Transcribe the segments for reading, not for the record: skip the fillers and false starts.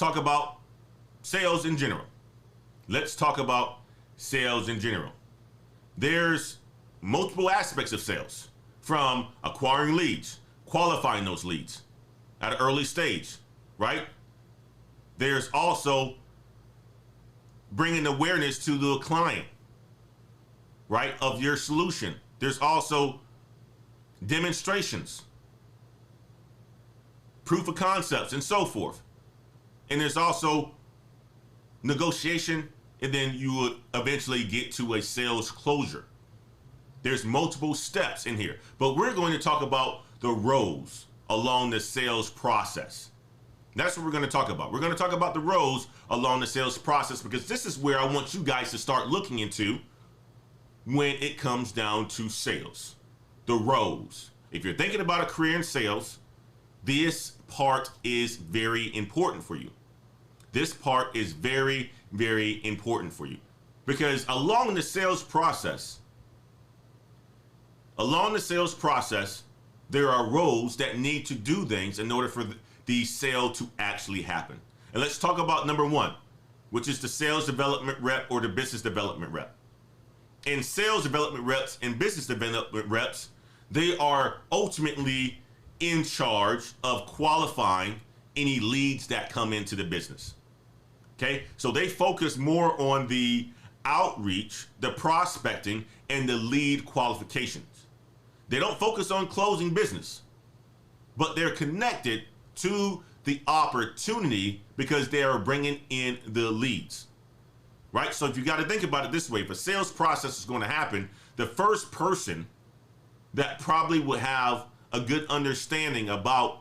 talk about sales in general. Let's talk about sales in general. There's multiple aspects of sales, from acquiring leads, qualifying those leads at an early stage, right? There's also bringing awareness to the client, right, of your solution. There's also demonstrations, proof of concepts, and so forth. And there's also negotiation, and then you would eventually get to a sales closure. There's multiple steps in here, but we're going to talk about the rows along the sales process. That's what we're going to talk about. We're going to talk about the rows along the sales process, because this is where I want you guys to start looking into when it comes down to sales. The rows. If you're thinking about a career in sales, this part is very important for you. This part is very, very important for you, because along the sales process, there are roles that need to do things in order for the sale to actually happen. And let's talk about number one, which is the sales development rep or the business development rep. And sales development reps and business development reps, they are ultimately in charge of qualifying any leads that come into the business. Okay, so they focus more on the outreach, the prospecting, and the lead qualifications. They don't focus on closing business, but they're connected to the opportunity because they are bringing in the leads, right? So if you got to think about it this way, if a sales process is going to happen, the first person that probably would have a good understanding about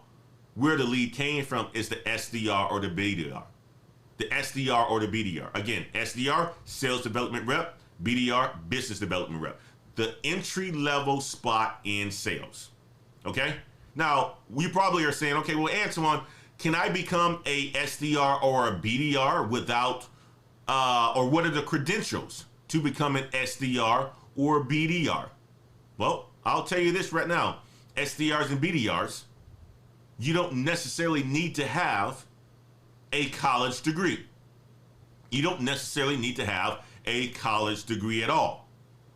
where the lead came from is the SDR or the BDR. The SDR or the BDR. Again, SDR, sales development rep, BDR, business development rep. The entry level spot in sales. Okay? Now, we probably are saying, okay, well, Antoine, can I become a SDR or a BDR without, or what are the credentials to become an SDR or a BDR? Well, I'll tell you this right now. SDRs and BDRs, you don't necessarily need to have a college degree. You don't necessarily need to have a college degree at all.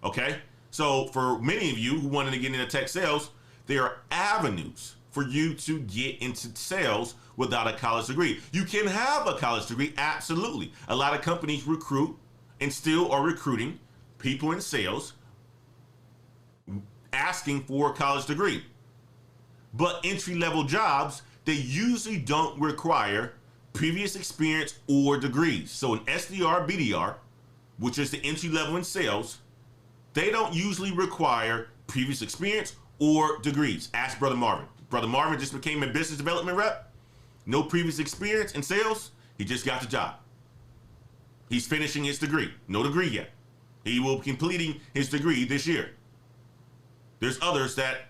Okay? So for many of you who wanted to get into tech sales, there are avenues for you to get into sales without a college degree. You can have a college degree, absolutely. A lot of companies recruit and still are recruiting people in sales asking for a college degree. But entry-level jobs, they usually don't require previous experience or degrees. So an SDR, BDR, which is the entry level in sales, they don't usually require previous experience or degrees. Ask Brother Marvin. Brother Marvin just became a business development rep. No previous experience in sales. He just got the job. He's finishing his degree. No degree yet. He will be completing his degree this year. There's others that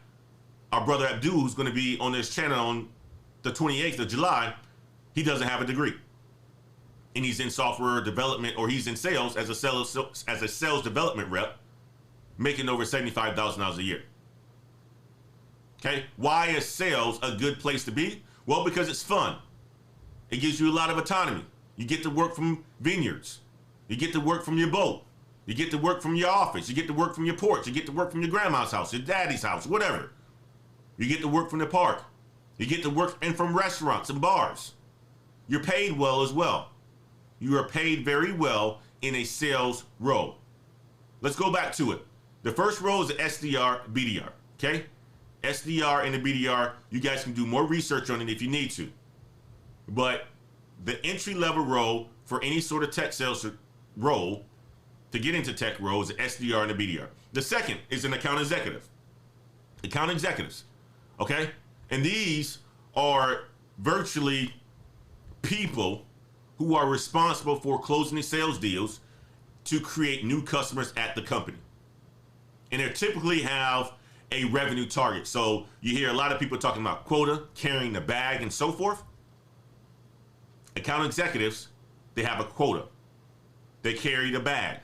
our brother Abdul, who's going to be on this channel on the 28th of July, he doesn't have a degree. And he's in software development, or he's in sales as a sales development rep, making over $75,000 a year. Okay, why is sales a good place to be? Well, because it's fun. It gives you a lot of autonomy. You get to work from vineyards. You get to work from your boat. You get to work from your office. You get to work from your porch. You get to work from your grandma's house, your daddy's house, whatever. You get to work from the park. You get to work and from restaurants and bars. You're paid well as well. You are paid very well in a sales role. Let's go back to it. The first role is the SDR, BDR, okay? SDR and the BDR, you guys can do more research on it if you need to. But the entry-level role for any sort of tech sales role, to get into tech role, is the SDR and the BDR. The second is an account executive. Account executives, okay? And these are virtually people who are responsible for closing the sales deals to create new customers at the company. And they typically have a revenue target. So you hear a lot of people talking about quota, carrying the bag, and so forth. Account executives, they have a quota. They carry the bag.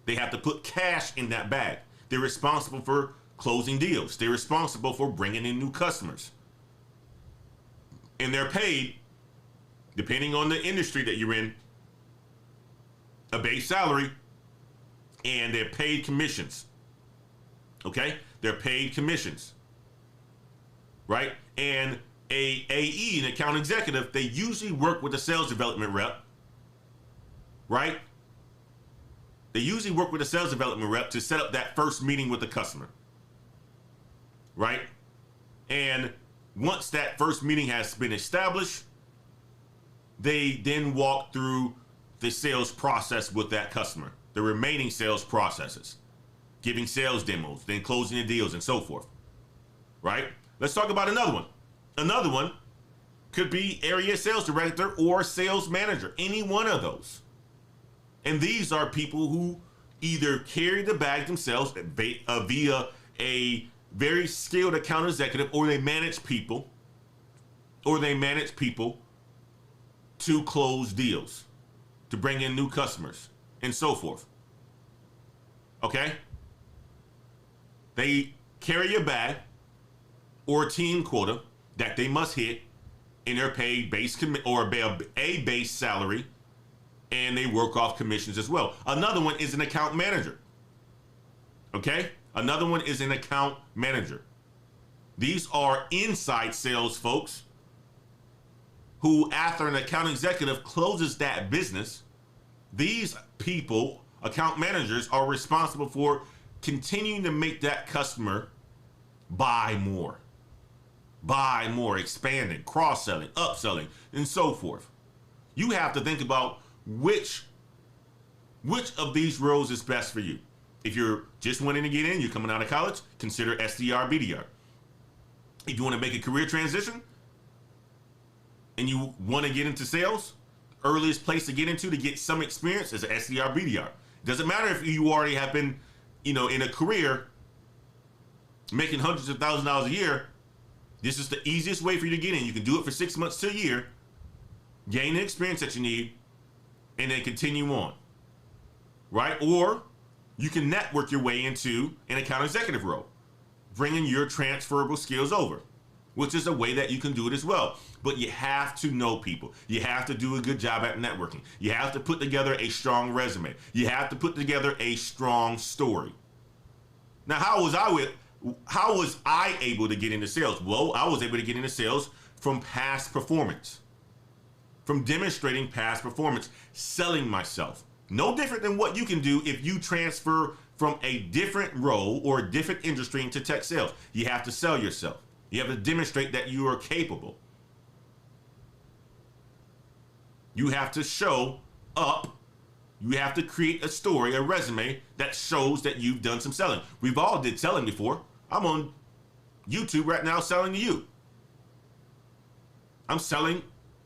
They have to put cash in that bag. They're responsible for closing deals. They're responsible for bringing in new customers. And they're paid depending on the industry that you're in, a base salary, and they're paid commissions. Okay? They're paid commissions. Right? And a AE, an account executive, they usually work with a sales development rep. Right? They usually work with a sales development rep to set up that first meeting with the customer. Right? And once that first meeting has been established, they then walk through the sales process with that customer, the remaining sales processes, giving sales demos, then closing the deals and so forth. Right? Let's talk about another one. Another one could be area sales director or sales manager, any one of those. And these are people who either carry the bag themselves via a very skilled account executive, or they manage people, to close deals, to bring in new customers, and so forth. Okay? They carry a bag or a team quota that they must hit, and they're paid a base salary, and they work off commissions as well. Another one is an account manager. Okay? Another one is an account manager. These are inside sales folks who, after an account executive closes that business, these people, account managers, are responsible for continuing to make that customer buy more, expanding, cross-selling, upselling, and so forth. You have to think about which of these roles is best for you. If you're just wanting to get in, you're coming out of college, consider SDR, BDR. If you want to make a career transition and you want to get into sales, earliest place to get into to get some experience is an SDR, BDR. Doesn't matter if you already have been, in a career making hundreds of thousands of dollars a year. This is the easiest way for you to get in. You can do it for 6 months to a year, gain the experience that you need, and then continue on. Right? Or you can network your way into an account executive role, bringing your transferable skills over, which is a way that you can do it as well. But you have to know people. You have to do a good job at networking. You have to put together a strong resume. You have to put together a strong story. Now, how was I able to get into sales? Well, I was able to get into sales from past performance, from demonstrating past performance, selling myself. No different than what you can do if you transfer from a different role or a different industry into tech sales. You have to sell yourself. You have to demonstrate that you are capable. You have to show up. You have to create a story, a resume that shows that you've done some selling. We've all did selling before. I'm on YouTube right now selling to you. I'm selling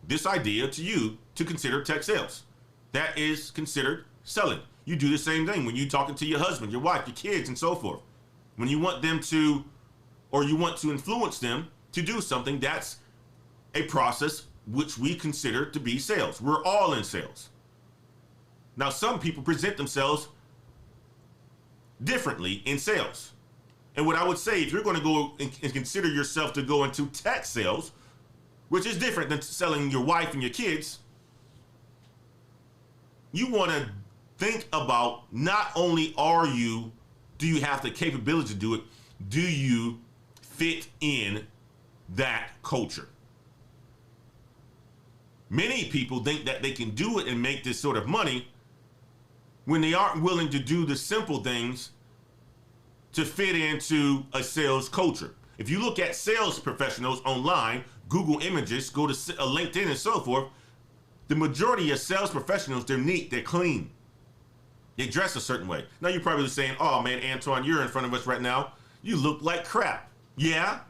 this idea to you to consider tech sales. That is considered selling. You do the same thing when you're talking to your husband, your wife, your kids, and so forth. When you want them to, or you want to influence them to do something, that's a process which we consider to be sales. We're all in sales. Now, some people present themselves differently in sales. And what I would say, if you're going to go and consider yourself to go into tech sales, which is different than selling your wife and your kids, you want to think about not only do you have the capability to do it, do you fit in that culture? Many people think that they can do it and make this sort of money when they aren't willing to do the simple things to fit into a sales culture. If you look at sales professionals online, Google Images, go to LinkedIn and so forth, the majority of sales professionals, they're neat, they're clean. They dress a certain way. Now you're probably saying, oh man, Antoine, you're in front of us right now. You look like crap. Yeah,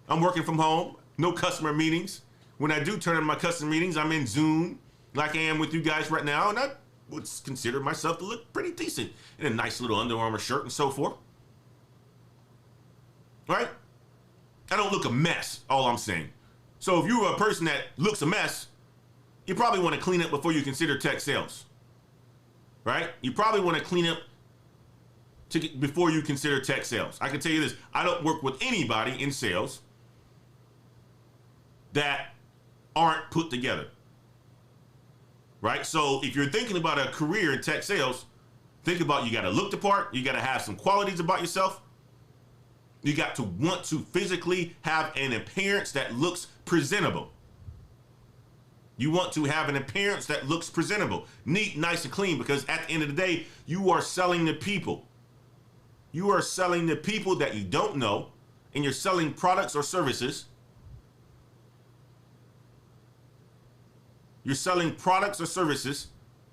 I'm working from home, no customer meetings. When I do turn on my customer meetings, I'm in Zoom like I am with you guys right now, and I would consider myself to look pretty decent in a nice little Under Armour shirt and so forth. Right? I don't look a mess, all I'm saying. So if you're a person that looks a mess, you probably want to clean up before you consider tech sales. Right? You probably want to clean up before you consider tech sales. I can tell you this, I don't work with anybody in sales that aren't put together. right? So if you're thinking about a career in tech sales, think about, you got to look the part, you got to have some qualities about yourself. You got to want to physically have an appearance that looks presentable. You want to have an appearance that looks presentable, neat, nice, and clean, because at the end of the day, you are selling to people. You are selling to people that you don't know, and you're selling products or services. You're selling products or services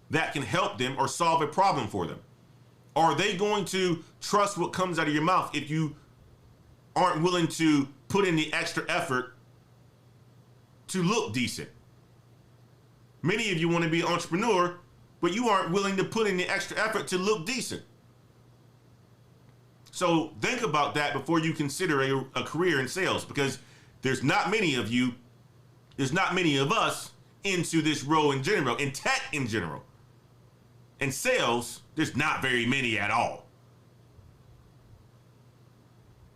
that can help them or solve a problem for them. Are they going to trust what comes out of your mouth if you aren't willing to put in the extra effort to look decent? Many of you want to be an entrepreneur, but you aren't willing to put in the extra effort to look decent. So think about that before you consider a career in sales, because there's not many of you, there's not many of us into this role in general, in tech in general. In sales, there's not very many at all.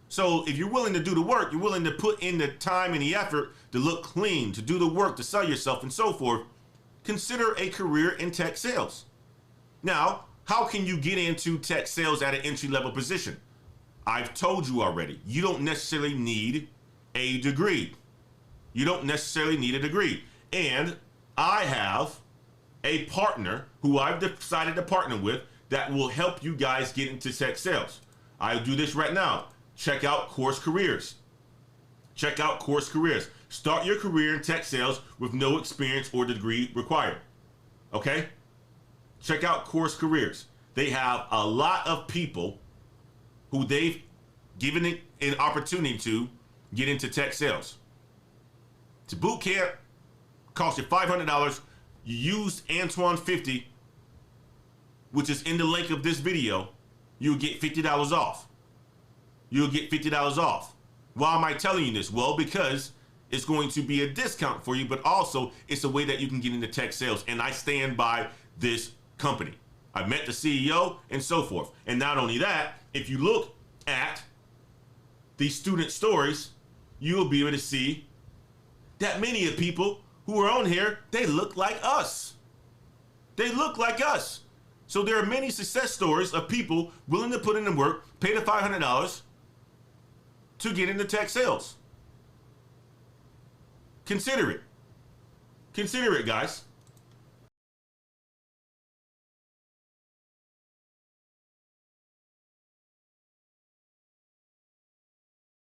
So if you're willing to do the work, you're willing to put in the time and the effort to look clean, to do the work, to sell yourself and so forth, consider a career in tech sales. Now, how can you get into tech sales at an entry-level position? I've told you already, you don't necessarily need a degree. You don't necessarily need a degree. And I have a partner who I've decided to partner with that will help you guys get into tech sales. I'll do this right now. Check out Course Careers. Check out Course Careers. Start your career in tech sales with no experience or degree required. Okay? Check out Course Careers. They have a lot of people who they've given it an opportunity to get into tech sales. It's a boot camp, costs you $500. You use Antoine 50, which is in the link of this video, you'll get $50 off. You'll get $50 off. Why am I telling you this? Well, because it's going to be a discount for you, but also it's a way that you can get into tech sales. And I stand by this company. I met the CEO and so forth. And not only that, if you look at the student stories, you'll be able to see that many of people who are on here, they look like us. They look like us. So there are many success stories of people willing to put in the work, pay the $500 to get into tech sales. Consider it. Consider it, guys.